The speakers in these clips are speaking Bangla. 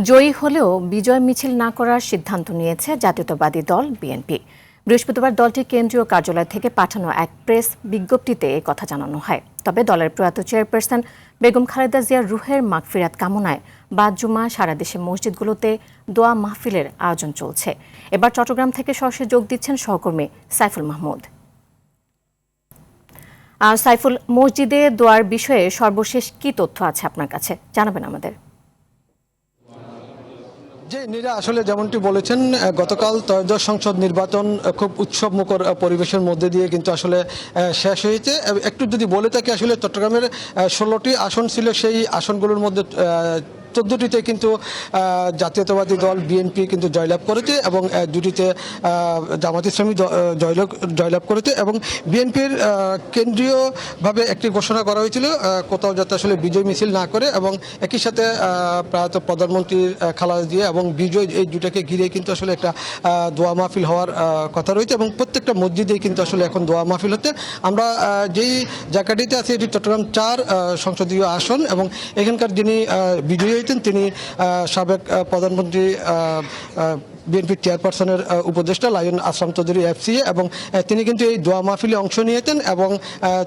জয়ী হলেও বিজয় মিছিল না করার সিদ্ধান্ত নিয়েছে জাতীয়তাবাদী দল বিএনপি। বৃহস্পতিবার দলটির কেন্দ্রীয় কার্যালয় থেকে পাঠানো এক প্রেস বিজ্ঞপ্তিতে এই কথা জানানো হয়। তবে দলের প্রয়াত চেয়ারপারসন বেগম খালেদা জিয়ার রুহের মাগফিরাত কামনায় বাদ জুমা সারা দেশে মসজিদগুলোতে দোয়া মাহফিলের আয়োজন চলছে। এবার চট্টগ্রাম থেকে সরাসরি যোগ দিচ্ছেন সহকর্মী সাইফুল মাহমুদ। সাইফুল, মসজিদে দোয়ার বিষয়ে সর্বশেষ কি তথ্য আছে আপনার কাছে, জানাবেন আমাদের। যে নীরা আসলে যেমনটি বলেছেন, গতকাল ত্রয়োদশ সংসদ নির্বাচন খুব উৎসবমুখর পরিবেশের মধ্যে দিয়ে কিন্তু আসলে শেষ হয়েছে। একটু যদি বলে থাকি, আসলে চট্টগ্রামের 16টি আসন ছিল, সেই আসনগুলোর মধ্যে 14টিতে কিন্তু জাতীয়তাবাদী দল বিএনপি কিন্তু জয়লাভ করেছে এবং 2টিতে জামাত ইসলামী জয়লাভ করেছে। এবং বিএনপির কেন্দ্রীয়ভাবে একটি ঘোষণা করা হয়েছিল কোথাও যাতে আসলে বিজয় মিছিল না করে, এবং একই সাথে প্রায়ত প্রধানমন্ত্রী খালেদা জিয়া এবং বিজয়, এই দুটাকে ঘিরে কিন্তু আসলে একটা দোয়া মাহফিল হওয়ার কথা রয়েছে এবং প্রত্যেকটা মসজিদেই কিন্তু আসলে এখন দোয়া মাহফিল হচ্ছে। আমরা যেই জায়গাটিতে আছি এটি চট্টগ্রাম 4 সংসদীয় আসন এবং এখানকার যিনি বিজয়ী হয়েছেন তিনি সাবেক প্রধানমন্ত্রী বিএনপির চেয়ারপারসনের উপদেষ্টা লায়ন আসলাম চৌধুরী FCA, এবং তিনি কিন্তু এই দোয়া মাহফিলে অংশ নিয়েছেন এবং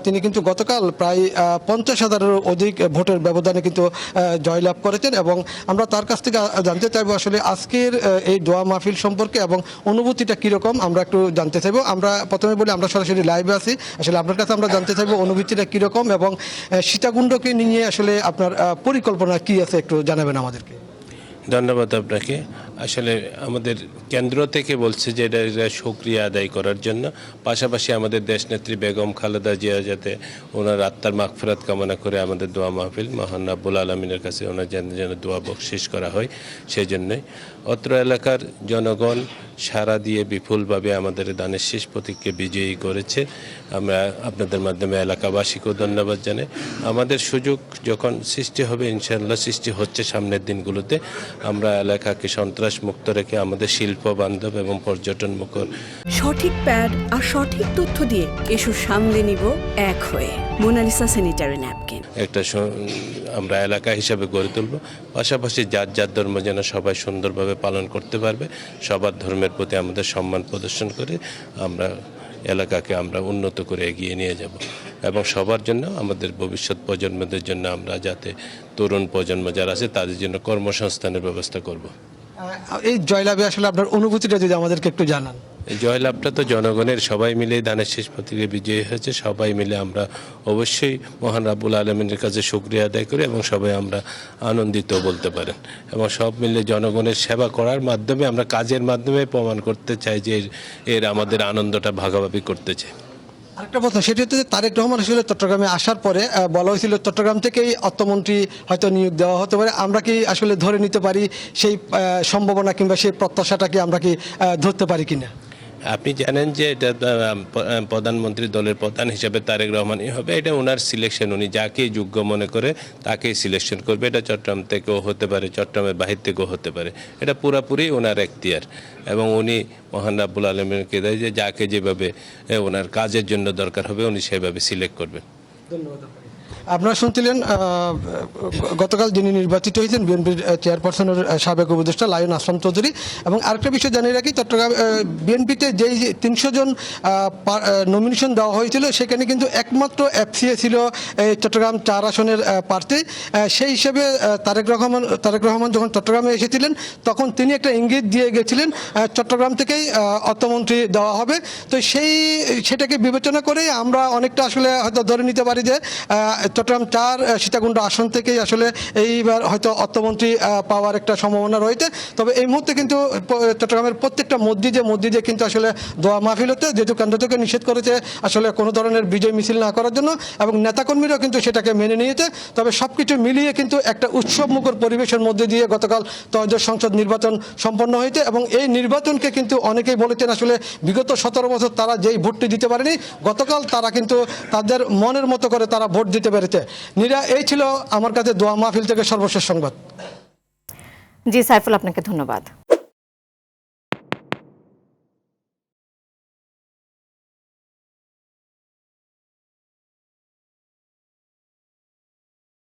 তিনি কিন্তু গতকাল প্রায় 50,000-এরও অধিক ভোটের ব্যবধানে কিন্তু জয়লাভ করেছেন। এবং আমরা তার কাছ থেকে জানতে চাইবো আসলে আজকের এই দোয়া মাহফিল সম্পর্কে এবং অনুভূতিটা কীরকম আমরা একটু জানতে চাইবো। আমরা প্রথমে বলি আমরা সরাসরি লাইভে আছি, আসলে আপনার কাছে আমরা জানতে চাইবো অনুভূতিটা কীরকম এবং সীতাকুণ্ডকে নিয়ে আসলে আপনার পরিকল্পনা কী আছে একটু জানাবেন আমাদেরকে। ধন্যবাদ আপনাকে। আসলে আমাদের কেন্দ্র থেকে বলছে যে এটা শুকরিয়া আদায় করার জন্য, পাশাপাশি আমাদের দেশনেত্রী বেগম খালেদা জিয়া যাতে ওনার আত্মার মাগফিরাত কামনা করে আমাদের দোয়া মাহফিল মহান রাব্বুল আলামিনের কাছে ওনার যেন দোয়া বকশিশ করা হয়, সেই জন্যই অত্র এলাকার জনগণ সারা দিয়ে বিপুলভাবে আমাদের দানের শেষ প্রতীককে বিজয়ী করেছে। আমরা আপনাদের মাধ্যমে এলাকাবাসীকেও ধন্যবাদ জানাই। আমাদের সুযোগ যখন সৃষ্টি হবে, ইনশাআল্লাহ সৃষ্টি হচ্ছে সামনের দিনগুলোতে, আমরা এলাকাকে সন্ত্রাস মুক্ত রেখে আমাদের শিল্প বান্ধব এবং পর্যটন মুখর সঠিক প্যাড আর সঠিক তথ্য দিয়ে এসব সামলে নিব এক হয়ে। মোনালিসা স্যানিটারি ন্যাপকিন একটা আমরা এলাকা হিসাবে গড়ে তুলব। পাশাপাশি যার যার ধর্ম যেন সবাই সুন্দরভাবে পালন করতে পারবে, সবার ধর্মের প্রতি আমাদের সম্মান প্রদর্শন করে আমরা এলাকাকে আমরা উন্নত করে এগিয়ে নিয়ে যাব এবং সবার জন্য আমাদের ভবিষ্যৎ প্রজন্মদের জন্য আমরা যাতে তরুণ প্রজন্ম যারা আছে তাদের জন্য কর্মসংস্থানের ব্যবস্থা করব। এই জয়লাভে আসলে আপনার অনুভূতিটা যদি আমাদেরকে একটু জানান। এই জয়লাভটা তো জনগণের, সবাই মিলে দানের শেষ প্রতীকে বিজয়ী হয়েছে। সবাই মিলে আমরা অবশ্যই মহান রাব্বুল আলামিনের কাছে শুকরিয়া আদায় করি এবং সবাই আমরা আনন্দিত বলতে পারেন এবং সব মিলে জনগণের সেবা করার মাধ্যমে আমরা কাজের মাধ্যমে প্রমাণ করতে চাই যে এর আমাদের আনন্দটা ভাগাভাগি করতে চাই। আরেকটা কথা, সেটি হচ্ছে যে তারেক রহমান আসলে চট্টগ্রামে আসার পরে বলা হয়েছিল চট্টগ্রাম থেকেই অর্থমন্ত্রী হয়তো নিয়োগ দেওয়া হতে পারে। আমরা কি আসলে ধরে নিতে পারি সেই সম্ভাবনা কিংবা সেই প্রত্যাশাটা কি আমরা কি ধরতে পারি কিনা? আপনি জানেন যে এটা প্রধানমন্ত্রী দলের প্রধান হিসেবে তারেক রহমানই হবে, এটা ওনার সিলেকশন, উনি যাকেই যোগ্য মনে করে তাকেই সিলেকশন করবে। এটা চট্টগ্রাম থেকেও হতে পারে, চট্টগ্রামের বাহির থেকেও হতে পারে, এটা পুরাপুরি ওনার এখতিয়ার এবং উনি মহান রাব্বুল আলামিনকে দেয় যে যাকে যেভাবে ওনার কাজের জন্য দরকার হবে উনি সেভাবে সিলেক্ট করবেন। ধন্যবাদ। আপনারা শুনছিলেন গতকাল যিনি নির্বাচিত হয়েছেন বিএনপির চেয়ারপারসনের সাবেক উপদেষ্টা লায়ন আসলাম চৌধুরী। এবং আরেকটা বিষয় জানিয়ে রাখি, চট্টগ্রাম বিএনপিতে যেই 300 জন নমিনেশন দেওয়া হয়েছিল সেখানে কিন্তু একমাত্র FCA ছিল এই চট্টগ্রাম 4 আসনের প্রার্থী। সেই হিসেবে তারেক রহমান যখন চট্টগ্রামে এসেছিলেন তখন তিনি একটা ইঙ্গিত দিয়ে গেছিলেন চট্টগ্রাম থেকেই অর্থমন্ত্রী দেওয়া হবে। তো সেটাকে বিবেচনা করে আমরা অনেকটা আসলে হয়তো ধরে নিতে পারি যে চট্টগ্রাম 4 সীতাকুণ্ড আসন থেকেই আসলে এইবার হয়তো অর্থমন্ত্রী পাওয়ার একটা সম্ভাবনা রয়েছে। তবে এই মুহূর্তে কিন্তু চট্টগ্রামের প্রত্যেকটা মসজিদে কিন্তু আসলে দোয়া মাহফিল হতে, যেহেতু কেন্দ্র থেকে নিষেধ করেছে আসলে কোনো ধরনের বিজয় মিছিল না করার জন্য এবং নেতাকর্মীরাও কিন্তু সেটাকে মেনে নিয়েছে। তবে সব কিছু মিলিয়ে কিন্তু একটা উৎসবমুখর পরিবেশের মধ্যে দিয়ে গতকাল ত্রয়োদশ সংসদ নির্বাচন সম্পন্ন হয়েছে এবং এই নির্বাচনকে কিন্তু অনেকেই বলেছেন আসলে বিগত 17 বছর তারা যেই ভোটটি দিতে পারেনি, গতকাল তারা কিন্তু তাদের মনের মতো করে তারা ভোট দিতে পেরেছে। নীরা, এই ছিল আমার কাছে দোয়া মাহফিল থেকে সর্বশেষ সংবাদ। জি সাইফুল, আপনাকে ধন্যবাদ।